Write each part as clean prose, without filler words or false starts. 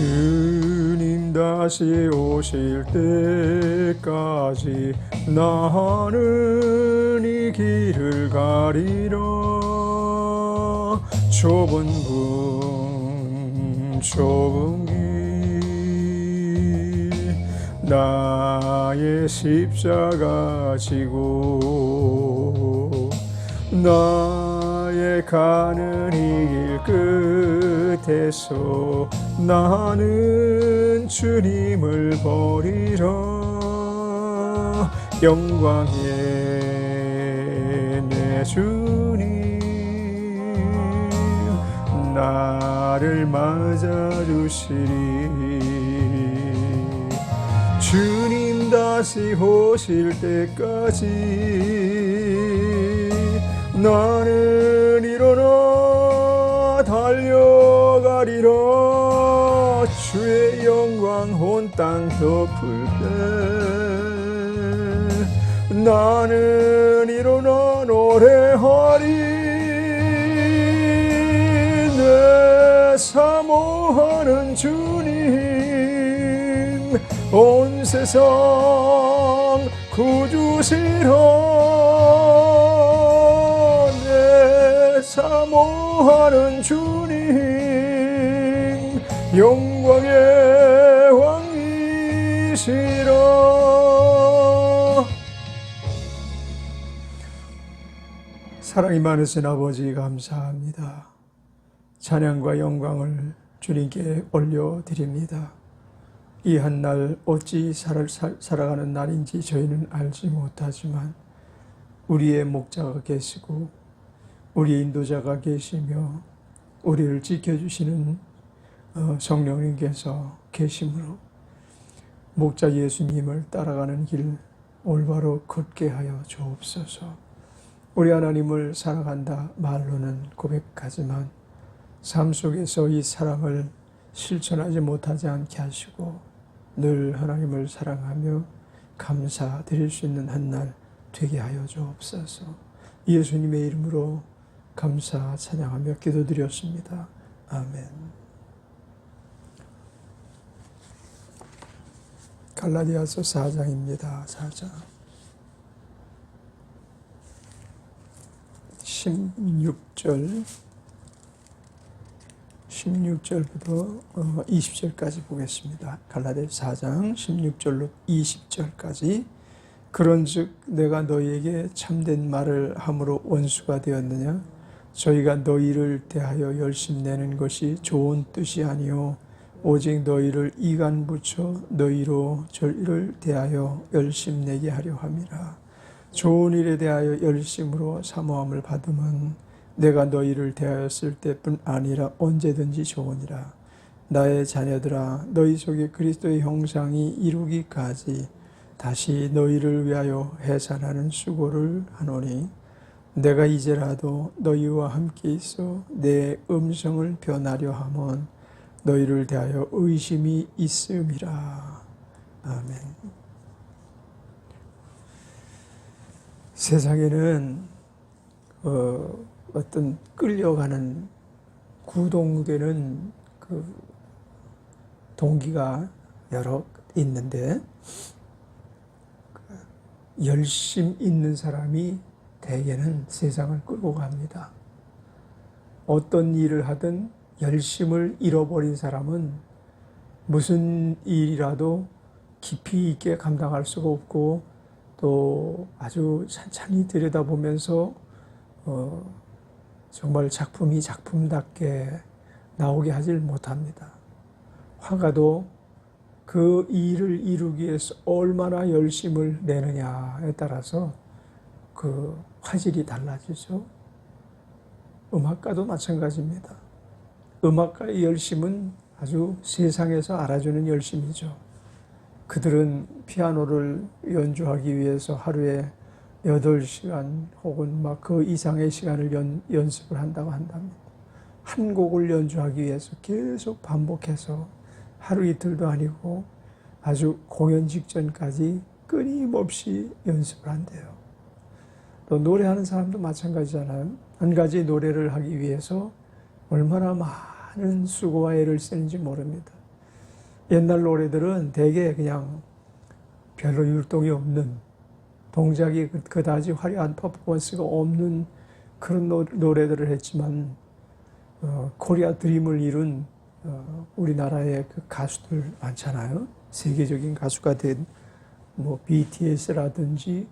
주님 다시 오실 때까지 나는 이 길을 가리라. 좁은 길 나의 십자가 지고 나의 가는 이 길 끝에서 나는 주님을 버리라. 영광의 내 주님 나를 맞아주시리. 주님 다시 오실 때까지 나는 일어나 달려가리라. 주의 영광 온 땅 덮을 때 나는 일어나 노래하리. 내 사모하는 주님 온 세상 구주시라. 내 사모하는 주님 영광의 왕이시라. 사랑이 많으신 아버지 감사합니다. 찬양과 영광을 주님께 올려드립니다. 이 한 날 어찌 살아가는 날인지 저희는 알지 못하지만 우리의 목자가 계시고 우리의 인도자가 계시며 우리를 지켜주시는 성령님께서 계심으로 목자 예수님을 따라가는 길 올바로 걷게 하여 주옵소서. 우리 하나님을 사랑한다 말로는 고백하지만 삶 속에서 이 사랑을 실천하지 못하지 않게 하시고 늘 하나님을 사랑하며 감사드릴 수 있는 한 날 되게 하여 주옵소서. 예수님의 이름으로 감사 찬양하며 기도드렸습니다. 아멘. 갈라디아서 4장입니다. 4장 16절부터 20절까지 보겠습니다. 갈라디아서 4장 16절로 20절까지. 그런즉 내가 너희에게 참된 말을 함으로 원수가 되었느냐? 저희가 너희를 대하여 열심내는 것이 좋은 뜻이 아니요 오직 너희를 이간 붙여 너희로 저희를 대하여 열심내게 하려 함이라. 좋은 일에 대하여 열심으로 사모함을 받으면 내가 너희를 대하였을 때뿐 아니라 언제든지 좋으니라. 나의 자녀들아, 너희 속에 그리스도의 형상이 이루기까지 다시 너희를 위하여 해산하는 수고를 하노니 내가 이제라도 너희와 함께 있어 내 음성을 변하려 함은 너희를 대하여 의심이 있음이라. 아멘. 세상에는 어떤 끌려가는 구동되는 그 동기가 여러 있는데 열심 있는 사람이 대개는 세상을 끌고 갑니다. 어떤 일을 하든 열심을 잃어버린 사람은 무슨 일이라도 깊이 있게 감당할 수가 없고 또 아주 찬찬히 들여다보면서 정말 작품이 작품답게 나오게 하질 못합니다. 화가도 그 일을 이루기 위해서 얼마나 열심을 내느냐에 따라서 그 화질이 달라지죠. 음악가도 마찬가지입니다. 음악가의 열심은 아주 세상에서 알아주는 열심이죠. 그들은 피아노를 연주하기 위해서 하루에 8시간 혹은 막 그 이상의 시간을 연습을 한다고 한답니다. 한 곡을 연주하기 위해서 계속 반복해서 하루 이틀도 아니고 아주 공연 직전까지 끊임없이 연습을 한대요. 또 노래하는 사람도 마찬가지잖아요. 한 가지 노래를 하기 위해서 얼마나 많은 수고와 애를 쓰는지 모릅니다. 옛날 노래들은 되게 그냥 별로 율동이 없는, 동작이 그다지 화려한 퍼포먼스가 없는 그런 노래들을 했지만 코리아 드림을 이룬 우리나라의 그 가수들 많잖아요. 세계적인 가수가 된 뭐 BTS라든지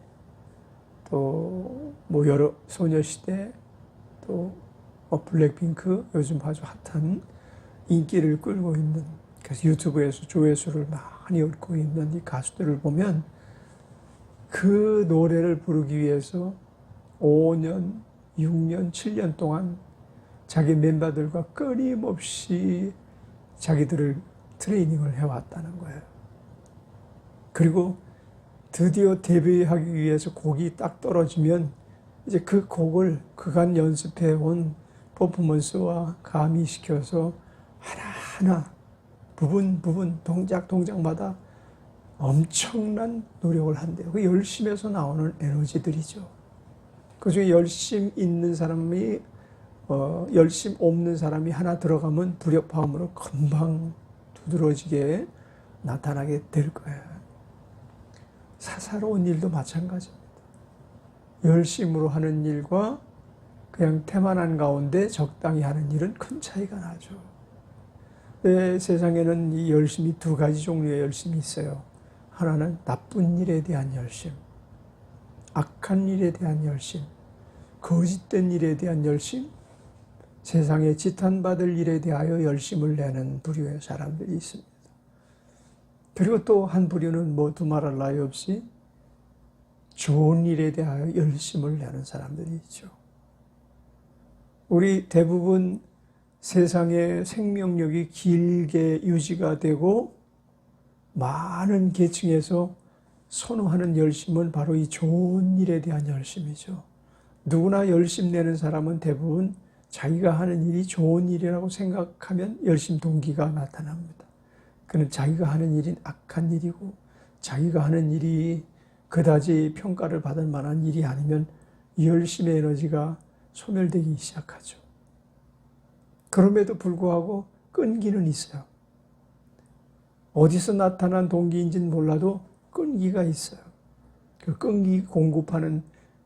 또 뭐 여러 소녀시대 또 블랙핑크, 요즘 아주 핫한 인기를 끌고 있는, 그래서 유튜브에서 조회수를 많이 얻고 있는 이 가수들을 보면 그 노래를 부르기 위해서 5년, 6년, 7년 동안 자기 멤버들과 끊임없이 자기들을 트레이닝을 해왔다는 거예요. 그리고 드디어 데뷔하기 위해서 곡이 딱 떨어지면 이제 그 곡을 그간 연습해온 퍼포먼스와 가미시켜서 하나하나 부분 동작마다 엄청난 노력을 한대요. 그 열심에서 나오는 에너지들이죠. 그중에 열심 있는 사람이 열심 없는 사람이 하나 들어가면 불협화음으로 금방 두드러지게 나타나게 될 거예요. 사사로운 일도 마찬가지입니다. 열심으로 하는 일과 그냥 태만한 가운데 적당히 하는 일은 큰 차이가 나죠. 세상에는 이 열심이 두 가지 종류의 열심이 있어요. 하나는 나쁜 일에 대한 열심, 악한 일에 대한 열심, 거짓된 일에 대한 열심, 세상에 지탄받을 일에 대하여 열심을 내는 부류의 사람들이 있습니다. 그리고 또 한 부류는 뭐 두말할 나위 없이 좋은 일에 대하여 열심을 내는 사람들이 있죠. 우리 대부분 세상의 생명력이 길게 유지가 되고 많은 계층에서 선호하는 열심은 바로 이 좋은 일에 대한 열심이죠. 누구나 열심 내는 사람은 대부분 자기가 하는 일이 좋은 일이라고 생각하면 열심 동기가 나타납니다. 그는 자기가 하는 일이 악한 일이고 자기가 하는 일이 그다지 평가를 받을 만한 일이 아니면 열심의 에너지가 소멸되기 시작하죠. 그럼에도 불구하고 끈기는 있어요. 어디서 나타난 동기인지는 몰라도 끈기가 있어요. 그 끈기 공급하는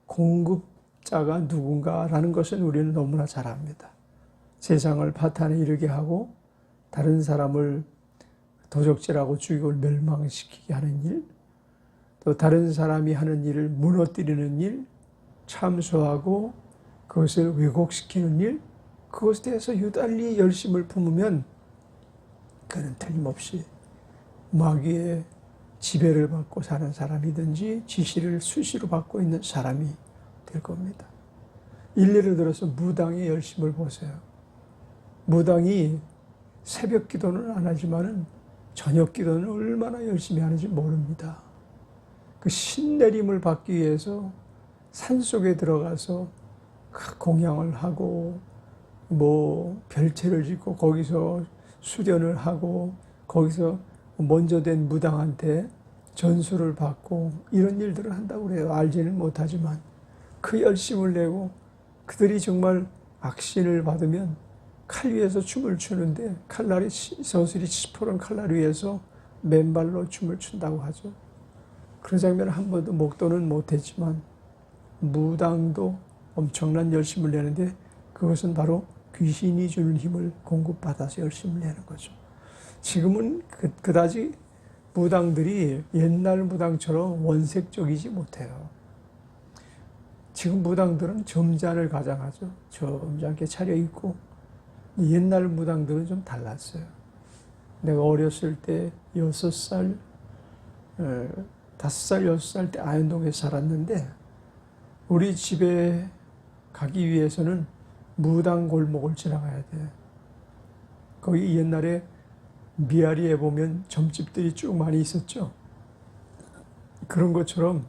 공급자가 누군가라는 것은 우리는 너무나 잘 압니다. 세상을 파탄에 이르게 하고 다른 사람을 도적질하고 죽이고 멸망시키게 하는 일, 또 다른 사람이 하는 일을 무너뜨리는 일, 참소하고 그것을 왜곡시키는 일, 그것에 대해서 유달리 열심을 품으면 그는 틀림없이 마귀의 지배를 받고 사는 사람이든지 지시를 수시로 받고 있는 사람이 될 겁니다. 일례를 들어서 무당의 열심을 보세요. 무당이 새벽 기도는 안 하지만은 저녁 기도는 얼마나 열심히 하는지 모릅니다. 그 신내림을 받기 위해서 산속에 들어가서 공양을 하고 뭐 별채를 짓고 거기서 수련을 하고 거기서 먼저 된 무당한테 전수를 받고 이런 일들을 한다고 그래요. 알지는 못하지만 그 열심을 내고 그들이 정말 악신을 받으면 칼 위에서 춤을 추는데 칼날이 서슬이 시퍼런 칼날 위에서 맨발로 춤을 춘다고 하죠. 그런 장면을 한 번도 목도는 못했지만 무당도 엄청난 열심을 내는데 그것은 바로 귀신이 주는 힘을 공급받아서 열심을 내는 거죠. 지금은 그다지 무당들이 옛날 무당처럼 원색적이지 못해요. 지금 무당들은 점잖을 가장하죠. 점잖게 차려입고. 옛날 무당들은 좀 달랐어요. 내가 어렸을 때 6살, 5살, 6살 때 아현동에 살았는데 우리 집에 가기 위해서는 무당 골목을 지나가야 돼. 거기 옛날에 미아리에 보면 점집들이 쭉 많이 있었죠. 그런 것처럼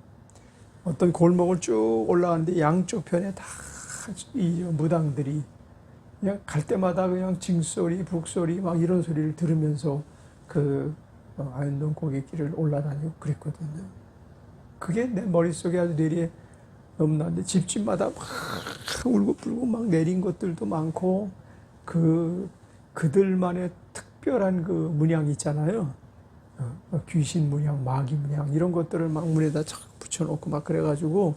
어떤 골목을 쭉 올라가는데 양쪽 편에 다 이 무당들이 그냥 갈 때마다 그냥 징소리, 북소리 막 이런 소리를 들으면서 그 아현동 고갯길을 올라다니고 그랬거든요. 그게 내 머릿속에 아주 뇌리에 넘나는데 집집마다 막 울고불고 막 내린 것들도 많고 그들만의 특별한 그 문양 있잖아요. 귀신 문양, 마귀 문양 이런 것들을 막 문에다 착 붙여놓고 막 그래가지고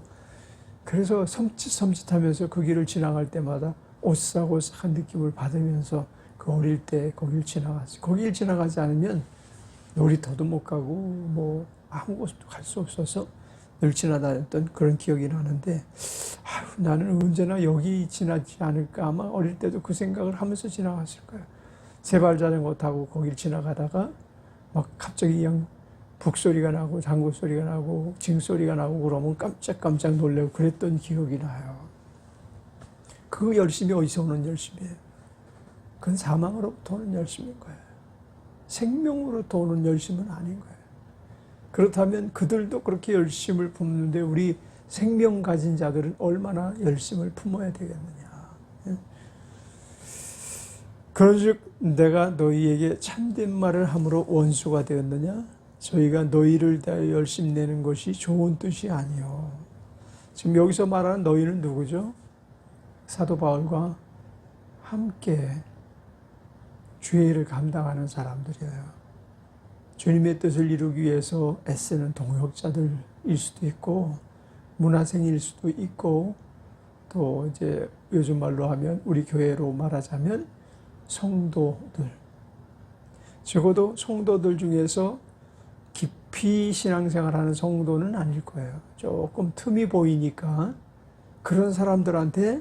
그래서 섬찟섬찟하면서 그 길을 지나갈 때마다 오싹오싹한 느낌을 받으면서 그 어릴 때 거길 지나갔지. 거길 지나가지 않으면 놀이터도 못 가고 뭐 아무 곳도 갈 수 없어서 늘 지나다녔던 그런 기억이 나는데 나는 언제나 여기 지나지 않을까. 아마 어릴 때도 그 생각을 하면서 지나갔을 거예요. 세발자전거 타고 거길 지나가다가 막 갑자기 그냥 북소리가 나고 장구 소리가 나고 징 소리가 나고 그러면 깜짝깜짝 놀래고 그랬던 기억이 나요. 그 열심이 어디서 오는 열심이에요? 그건 사망으로부터 오는 열심인 거예요. 생명으로부터 오는 열심은 아닌 거예요. 그렇다면 그들도 그렇게 열심을 품는데 우리 생명 가진 자들은 얼마나 열심을 품어야 되겠느냐. 그런즉 내가 너희에게 참된 말을 함으로 원수가 되었느냐? 저희가 너희를 대하여 열심 내는 것이 좋은 뜻이 아니요. 지금 여기서 말하는 너희는 누구죠? 사도 바울과 함께 주의 일을 감당하는 사람들이에요. 주님의 뜻을 이루기 위해서 애쓰는 동역자들일 수도 있고 문화생일 수도 있고 또 이제 요즘 말로 하면 우리 교회로 말하자면 성도들. 적어도 성도들 중에서 깊이 신앙생활하는 성도는 아닐 거예요. 조금 틈이 보이니까 그런 사람들한테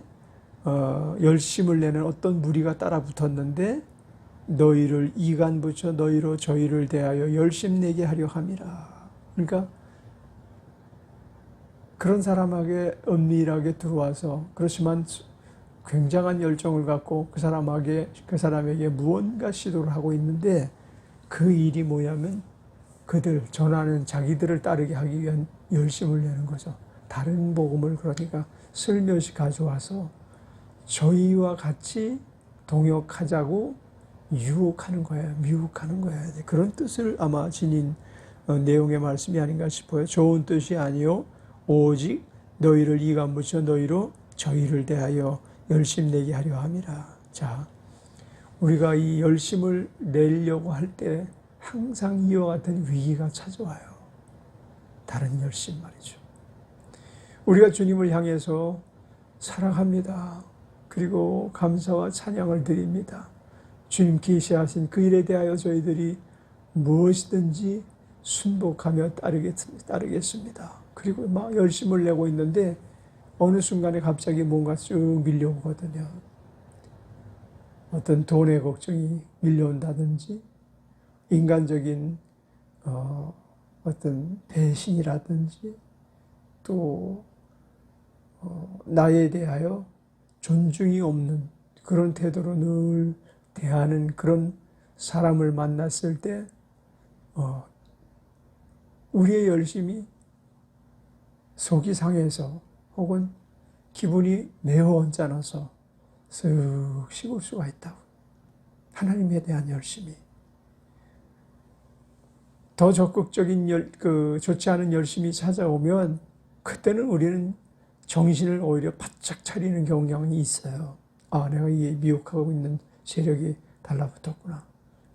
열심을 내는 어떤 무리가 따라 붙었는데 너희를 이간 붙여 너희로 저희를 대하여 열심 내게 하려 함이라. 그러니까 그런 사람에게 은밀하게 들어와서 그렇지만 굉장한 열정을 갖고 그 사람에게 무언가 시도를 하고 있는데 그 일이 뭐냐면 그들 전하는 자기들을 따르게 하기 위한 열심을 내는 거죠. 다른 복음을 그러니까 슬며시 가져와서 저희와 같이 동역하자고 유혹하는 거예요. 미혹하는 거예요. 그런 뜻을 아마 지닌 내용의 말씀이 아닌가 싶어요. 좋은 뜻이 아니요 오직 너희를 이간 붙여 너희로 저희를 대하여 열심 내게 하려 함이라. 자, 우리가 이 열심을 내려고 할 때 항상 이와 같은 위기가 찾아와요. 다른 열심 말이죠. 우리가 주님을 향해서 사랑합니다. 그리고 감사와 찬양을 드립니다. 주님 계시하신 그 일에 대하여 저희들이 무엇이든지 순복하며 따르겠습니다. 그리고 막 열심을 내고 있는데 어느 순간에 갑자기 뭔가 쭉 밀려오거든요. 어떤 돈의 걱정이 밀려온다든지 인간적인 어떤 배신이라든지 또 나에 대하여 존중이 없는 그런 태도로 늘 대하는 그런 사람을 만났을 때 우리의 열심이 속이 상해서 혹은 기분이 매우 언짢아서 쓱 식을 수가 있다고. 하나님에 대한 열심이. 더 적극적인 좋지 않은 열심이 찾아오면 그때는 우리는 정신을 오히려 바짝 차리는 경향이 있어요. 아, 내가 이 미혹하고 있는 세력이 달라붙었구나.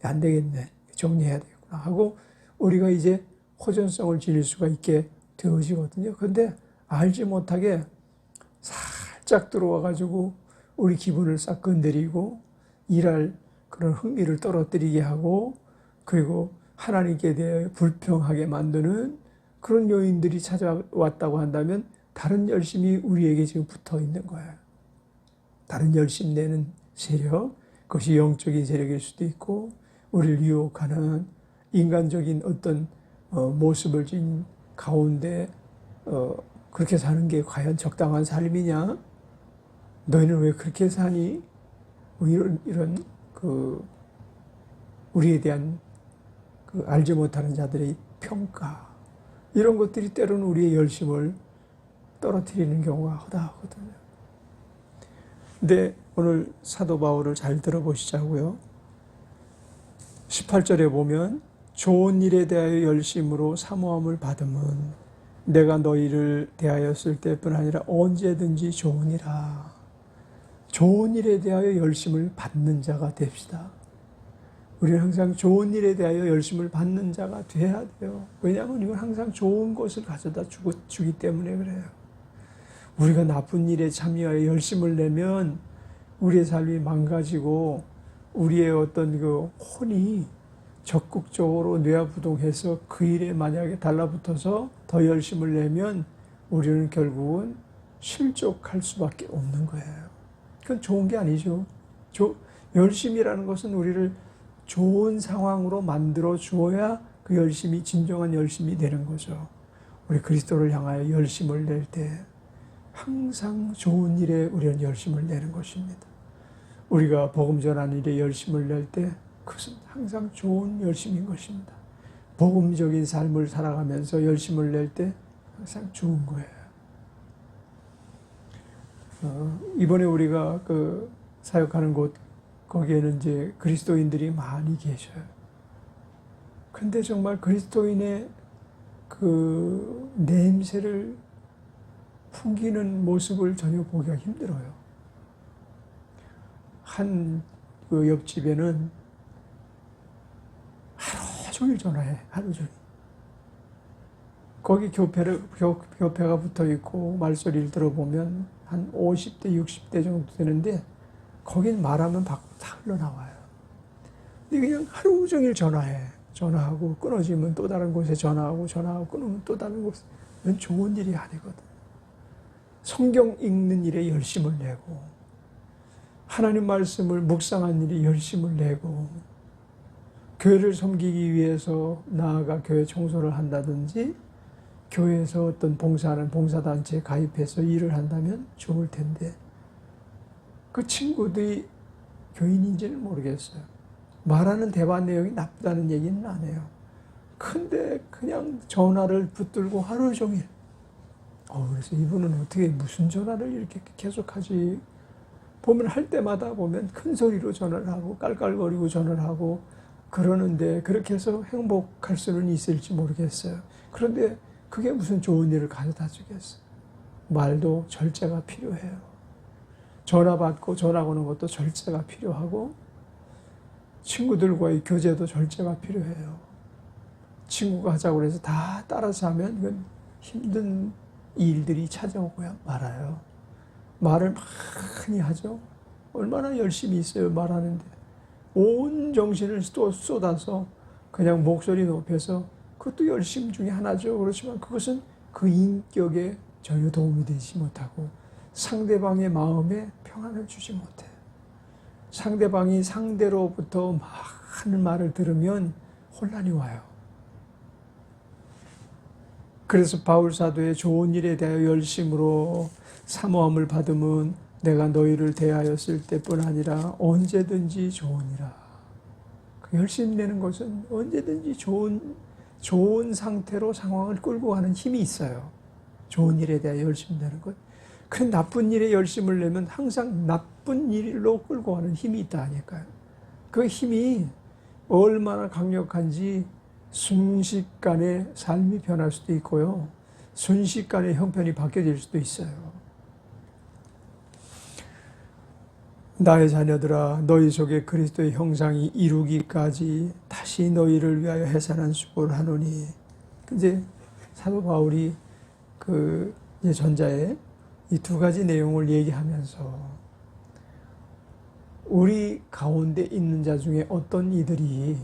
안 되겠네. 정리해야 되겠구나 하고 우리가 이제 호전성을 지닐 수가 있게 되어지거든요. 그런데 알지 못하게 살짝 들어와가지고 우리 기분을 싹 건드리고 일할 그런 흥미를 떨어뜨리게 하고 그리고 하나님께 대해 불평하게 만드는 그런 요인들이 찾아왔다고 한다면 다른 열심이 우리에게 지금 붙어 있는 거예요. 다른 열심 내는 세력, 그것이 영적인 세력일 수도 있고 우리를 유혹하는 인간적인 어떤 모습을 진 가운데 그렇게 사는 게 과연 적당한 삶이냐? 너희는 왜 그렇게 사니? 뭐 이런 우리에 대한 알지 못하는 자들의 평가 이런 것들이 때로는 우리의 열심을 떨어뜨리는 경우가 허다하거든요. 근데 오늘 사도 바울을 잘 들어보시자고요. 18절에 보면 좋은 일에 대하여 열심으로 사모함을 받음은 내가 너희를 대하였을 때뿐 아니라 언제든지 좋으니라. 좋은 일에 대하여 열심을 받는 자가 됩시다. 우리는 항상 좋은 일에 대하여 열심을 받는 자가 돼야 돼요. 왜냐하면 이건 항상 좋은 것을 가져다 주기 때문에 그래요. 우리가 나쁜 일에 참여하여 열심을 내면 우리의 삶이 망가지고 우리의 어떤 그 혼이 적극적으로 뇌화부동해서 그 일에 만약에 달라붙어서 더 열심을 내면 우리는 결국은 실족할 수밖에 없는 거예요. 그건 좋은 게 아니죠. 열심이라는 것은 우리를 좋은 상황으로 만들어 주어야 그 열심이 진정한 열심이 되는 거죠. 우리 그리스도를 향하여 열심을 낼 때 항상 좋은 일에 우리는 열심을 내는 것입니다. 우리가 복음 전하는 일에 열심을 낼 때 그것은 항상 좋은 열심인 것입니다. 복음적인 삶을 살아가면서 열심을 낼 때 항상 좋은 거예요. 이번에 우리가 그 사역하는 곳 거기에는 이제 그리스도인들이 많이 계셔요. 근데 정말 그리스도인의 그 냄새를 풍기는 모습을 전혀 보기가 힘들어요. 한 그 옆집에는 하루 종일 전화해. 하루 종일. 거기 교패가 붙어 있고 말소리를 들어보면 한 50대, 60대 정도 되는데 거긴 말하면 밖으로 다 흘러나와요. 근데 그냥 하루 종일 전화해. 전화하고 끊어지면 또 다른 곳에 전화하고 끊으면 또 다른 곳에. 이건 좋은 일이 아니거든. 성경 읽는 일에 열심을 내고 하나님 말씀을 묵상한 일에 열심을 내고 교회를 섬기기 위해서 나아가 교회 청소를 한다든지 교회에서 어떤 봉사하는 봉사단체에 가입해서 일을 한다면 좋을 텐데 그 친구들이 교인인지는 모르겠어요. 말하는 대화 내용이 나쁘다는 얘기는 안 해요. 근데 그냥 전화를 붙들고 하루 종일 그래서 이분은 어떻게 무슨 전화를 이렇게 계속하지? 보면 할 때마다 보면 큰 소리로 전화를 하고 깔깔거리고 전화를 하고 그러는데 그렇게 해서 행복할 수는 있을지 모르겠어요. 그런데 그게 무슨 좋은 일을 가져다 주겠어요. 말도 절제가 필요해요. 전화 받고 전화 거는 것도 절제가 필요하고 친구들과의 교제도 절제가 필요해요. 친구가 하자고 해서 다 따라서 하면 이건 힘든 일들이 찾아오고야 말아요. 말을 많이 하죠. 얼마나 열심히 있어요. 말하는데 온 정신을 또 쏟아서 그냥 목소리 높여서 그것도 열심 중에 하나죠. 그렇지만 그것은 그 인격에 전혀 도움이 되지 못하고 상대방의 마음에 평안을 주지 못해요. 상대방이 상대로부터 많은 말을 들으면 혼란이 와요. 그래서 바울 사도의 좋은 일에 대하여 열심으로 사모함을 받으면 내가 너희를 대하였을 때뿐 아니라 언제든지 좋으니라. 그 열심 내는 것은 언제든지 좋은 상태로 상황을 끌고 가는 힘이 있어요. 좋은 일에 대하여 열심 내는 것. 그 나쁜 일에 열심을 내면 항상 나쁜 일로 끌고 가는 힘이 있다 하니까요. 그 힘이 얼마나 강력한지 순식간에 삶이 변할 수도 있고요. 순식간에 형편이 바뀌어질 수도 있어요. 나의 자녀들아 너희 속에 그리스도의 형상이 이루기까지 다시 너희를 위하여 해산한 수고를 하노니. 이제 사도 바울이 그 이제 전자에 이 두 가지 내용을 얘기하면서 우리 가운데 있는 자 중에 어떤 이들이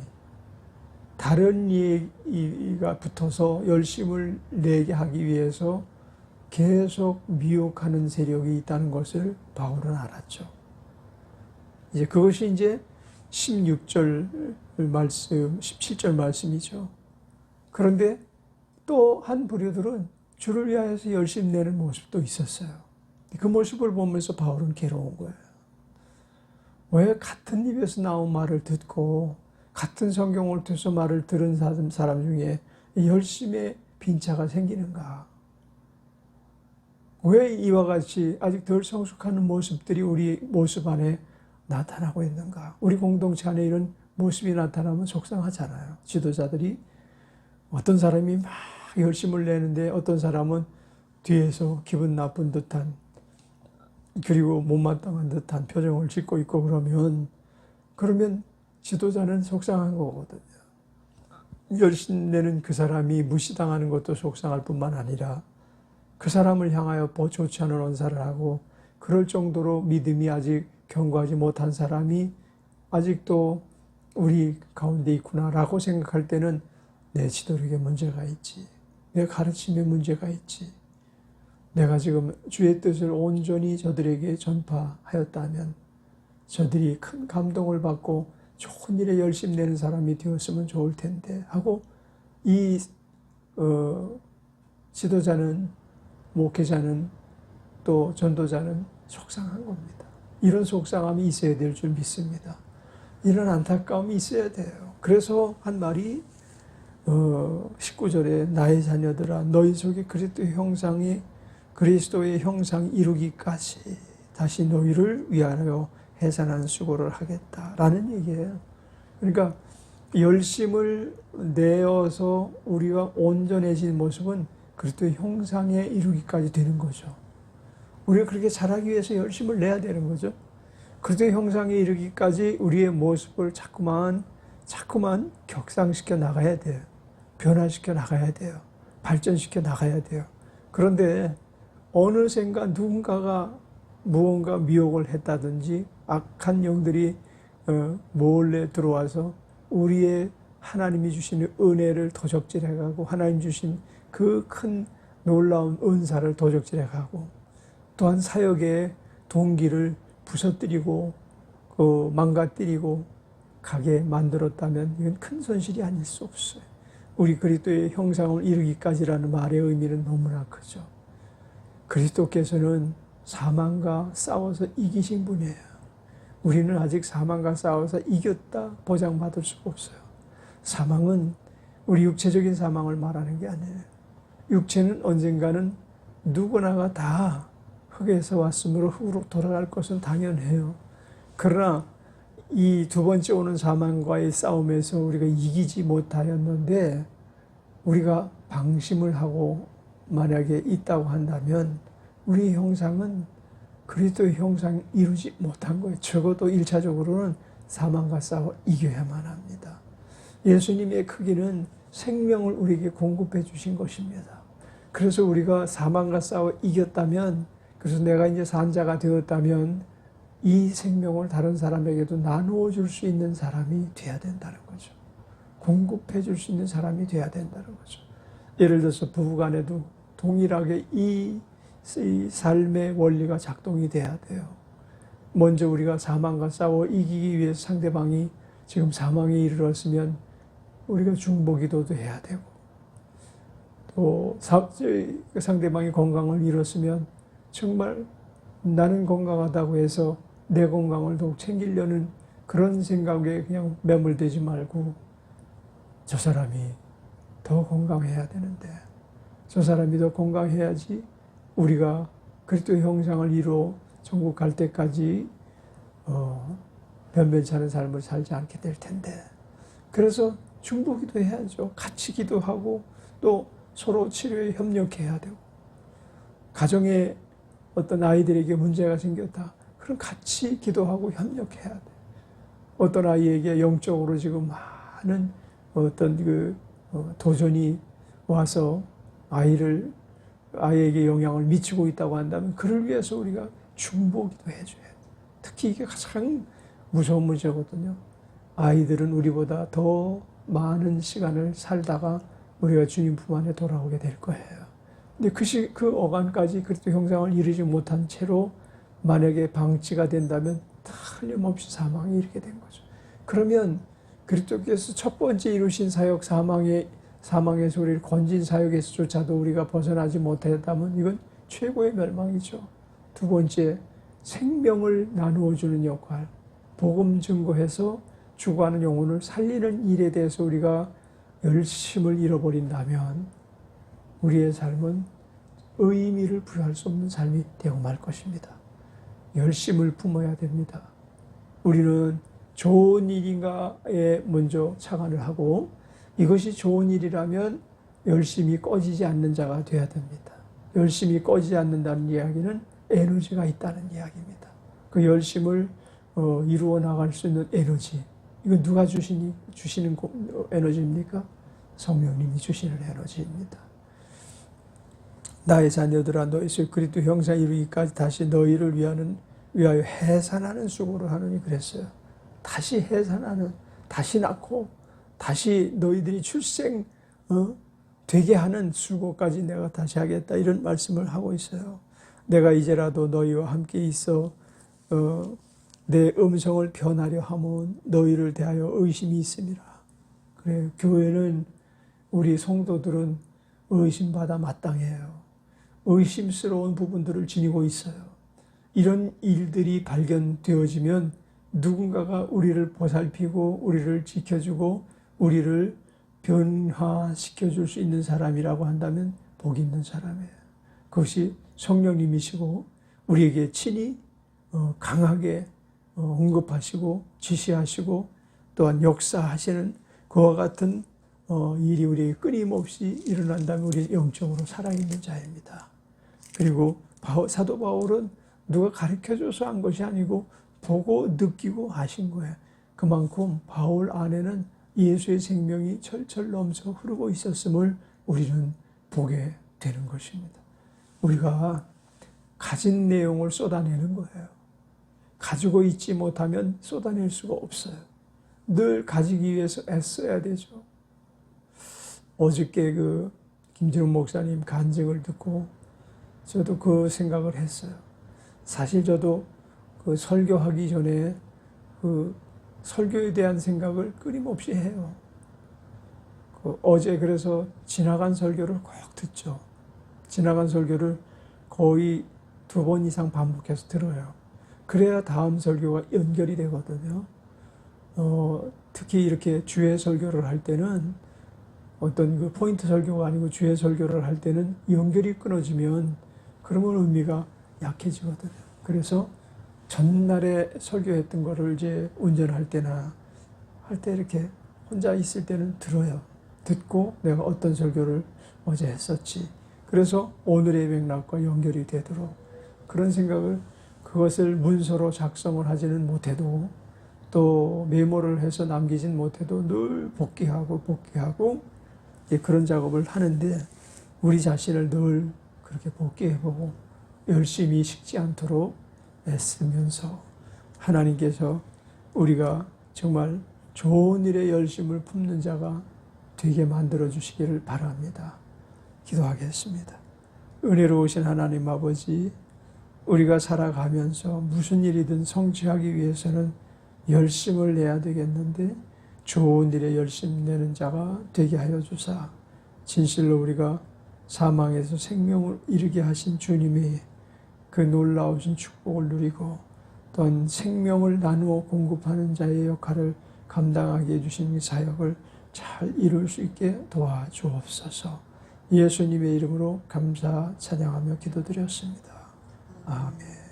다른 얘기가 붙어서 열심을 내게 하기 위해서 계속 미혹하는 세력이 있다는 것을 바울은 알았죠. 이제 그것이 이제 16절 말씀, 17절 말씀이죠. 그런데 또 한 부류들은 주를 위하여서 열심 내는 모습도 있었어요. 그 모습을 보면서 바울은 괴로운 거예요. 왜 같은 입에서 나온 말을 듣고 같은 성경을 통해서 말을 들은 사람 중에 열심의 빈차가 생기는가? 왜 이와 같이 아직 덜 성숙하는 모습들이 우리 모습 안에 나타나고 있는가? 우리 공동체 안에 이런 모습이 나타나면 속상하잖아요. 지도자들이 어떤 사람이 막 열심을 내는데 어떤 사람은 뒤에서 기분 나쁜 듯한 그리고 못마땅한 듯한 표정을 짓고 있고 그러면 지도자는 속상한 거거든요. 열심 내는 그 사람이 무시당하는 것도 속상할 뿐만 아니라 그 사람을 향하여 좋지 않은 언사를 하고 그럴 정도로 믿음이 아직 견고하지 못한 사람이 아직도 우리 가운데 있구나라고 생각할 때는 내 지도력에 문제가 있지, 내 가르침에 문제가 있지, 내가 지금 주의 뜻을 온전히 저들에게 전파하였다면 저들이 큰 감동을 받고 좋은 일에 열심 내는 사람이 되었으면 좋을 텐데 하고 이 지도자는, 목회자는, 또 전도자는 속상한 겁니다. 이런 속상함이 있어야 될 줄 믿습니다. 이런 안타까움이 있어야 돼요. 그래서 한 말이 19절에 나의 자녀들아 너희 속에 그리스도의 형상이 이루기까지 다시 너희를 위하여 해산하는 수고를 하겠다라는 얘기예요. 그러니까 열심을 내어서 우리가 온전해진 모습은 그리스도의 형상에 이루기까지 되는 거죠. 우리가 그렇게 자라기 위해서 열심을 내야 되는 거죠. 그리스도의 형상에 이르기까지 우리의 모습을 자꾸만 격상시켜 나가야 돼요. 변화시켜 나가야 돼요. 발전시켜 나가야 돼요. 그런데 어느샌가 누군가가 무언가 미혹을 했다든지 악한 영들이 몰래 들어와서 우리의 하나님이 주시는 은혜를 도적질해가고 하나님 주신 그 큰 놀라운 은사를 도적질해가고 또한 사역의 동기를 부서뜨리고 망가뜨리고 가게 만들었다면 이건 큰 손실이 아닐 수 없어요. 우리 그리스도의 형상을 이루기까지라는 말의 의미는 너무나 크죠. 그리스도께서는 사망과 싸워서 이기신 분이에요. 우리는 아직 사망과 싸워서 이겼다 보장받을 수가 없어요. 사망은 우리 육체적인 사망을 말하는 게 아니에요. 육체는 언젠가는 누구나가 다 흙에서 왔으므로 흙으로 돌아갈 것은 당연해요. 그러나 이 두 번째 오는 사망과의 싸움에서 우리가 이기지 못하였는데 우리가 방심을 하고 만약에 있다고 한다면 우리 형상은 그리스도의 형상 이루지 못한 거예요. 적어도 1차적으로는 사망과 싸워 이겨야만 합니다. 예수님의 크기는 생명을 우리에게 공급해 주신 것입니다. 그래서 우리가 사망과 싸워 이겼다면, 그래서 내가 이제 산자가 되었다면 이 생명을 다른 사람에게도 나누어 줄 수 있는 사람이 돼야 된다는 거죠. 공급해 줄 수 있는 사람이 돼야 된다는 거죠. 예를 들어서 부부간에도 동일하게 이 삶의 원리가 작동이 돼야 돼요. 먼저 우리가 사망과 싸워 이기기 위해서 상대방이 지금 사망에 이르렀으면 우리가 중보기도도 해야 되고, 또 상대방이 건강을 잃었으면 정말 나는 건강하다고 해서 내 건강을 더욱 챙기려는 그런 생각에 그냥 매몰되지 말고 저 사람이 더 건강해야 되는데, 저 사람이 더 건강해야지 우리가 그리스도의 형상을 이루어 천국 갈 때까지 변변치 않은 삶을 살지 않게 될 텐데, 그래서 중보기도 해야죠. 같이 기도하고 또 서로 치료에 협력해야 되고, 가정에 어떤 아이들에게 문제가 생겼다, 그럼 같이 기도하고 협력해야 돼. 어떤 아이에게 영적으로 지금 많은 어떤 도전이 와서 아이에게 영향을 미치고 있다고 한다면 그를 위해서 우리가 중보기도 해줘야 돼. 특히 이게 가장 무서운 문제거든요. 아이들은 우리보다 더 많은 시간을 살다가 우리가 주님 품 안에 돌아오게 될 거예요. 근데 그 어간까지 그리스도 형상을 이루지 못한 채로 만약에 방치가 된다면 틀림없이 사망에 이르게 된 거죠. 그러면 그리스도께서 첫 번째 이루신 사역, 사망에서 우리를 건진 사역에서조차도 우리가 벗어나지 못했다면 이건 최고의 멸망이죠. 두 번째, 생명을 나누어 주는 역할, 복음 증거해서 죽어가는 영혼을 살리는 일에 대해서 우리가 열심을 잃어버린다면 우리의 삶은 의미를 부여할 수 없는 삶이 되고 말 것입니다. 열심을 품어야 됩니다. 우리는 좋은 일인가에 먼저 착안을 하고, 이것이 좋은 일이라면 열심히 꺼지지 않는 자가 되어야 됩니다. 열심히 꺼지지 않는다는 이야기는 에너지가 있다는 이야기입니다. 그 열심을 이루어 나갈 수 있는 에너지, 이건 누가 주시는 에너지입니까? 성령님이 주시는 에너지입니다. 나의 자녀들아 너 예수 그리스도 형상 이루기까지 다시 너희를 위하여 해산하는 수고를 하느니 그랬어요. 다시 해산하는, 다시 낳고 다시 너희들이 출생 되게 하는 수고까지 내가 다시 하겠다, 이런 말씀을 하고 있어요. 내가 이제라도 너희와 함께 있어 내 음성을 변하려 하면 너희를 대하여 의심이 있음이라. 그래요. 교회는, 우리 성도들은 의심받아 마땅해요. 의심스러운 부분들을 지니고 있어요. 이런 일들이 발견되어지면 누군가가 우리를 보살피고 우리를 지켜주고 우리를 변화시켜줄 수 있는 사람이라고 한다면 복 있는 사람이에요. 그것이 성령님이시고 우리에게 친히 강하게 언급하시고 지시하시고 또한 역사하시는 그와 같은 일이 우리에게 끊임없이 일어난다면 우리는 영적으로 살아있는 자입니다. 그리고 사도 바울은 누가 가르쳐줘서 한 것이 아니고 보고 느끼고 하신 거예요. 그만큼 바울 안에는 예수의 생명이 철철 넘쳐 흐르고 있었음을 우리는 보게 되는 것입니다. 우리가 가진 내용을 쏟아내는 거예요. 가지고 있지 못하면 쏟아낼 수가 없어요. 늘 가지기 위해서 애써야 되죠. 어저께 김진훈 목사님 간증을 듣고 저도 그 생각을 했어요. 사실 저도 설교하기 전에 설교에 대한 생각을 끊임없이 해요. 어제 그래서 지나간 설교를 꼭 듣죠. 지나간 설교를 거의 2번 이상 반복해서 들어요. 그래야 다음 설교가 연결이 되거든요. 특히 이렇게 주의 설교를 할 때는, 어떤 포인트 설교가 아니고 주의 설교를 할 때는 연결이 끊어지면 그러면 의미가 약해지거든요. 그래서 전날에 설교했던 거를 이제 운전할 때나 할 때 이렇게 혼자 있을 때는 들어요. 듣고 내가 어떤 설교를 어제 했었지. 그래서 오늘의 맥락과 연결이 되도록 그런 생각을, 그것을 문서로 작성을 하지는 못해도 또 메모를 해서 남기진 못해도 늘 복기하고 그런 작업을 하는데, 우리 자신을 늘 그렇게 복기해보고 열심히 식지 않도록 애쓰면서 하나님께서 우리가 정말 좋은 일에 열심을 품는 자가 되게 만들어 주시기를 바랍니다. 기도하겠습니다. 은혜로우신 하나님 아버지, 우리가 살아가면서 무슨 일이든 성취하기 위해서는 열심을 내야 되겠는데 좋은 일에 열심 내는 자가 되게 하여 주사, 진실로 우리가 사망에서 생명을 이루게 하신 주님의 그 놀라우신 축복을 누리고 또한 생명을 나누어 공급하는 자의 역할을 감당하게 해주신 사역을 잘 이룰 수 있게 도와주옵소서. 예수님의 이름으로 감사 찬양하며 기도드렸습니다. 아멘.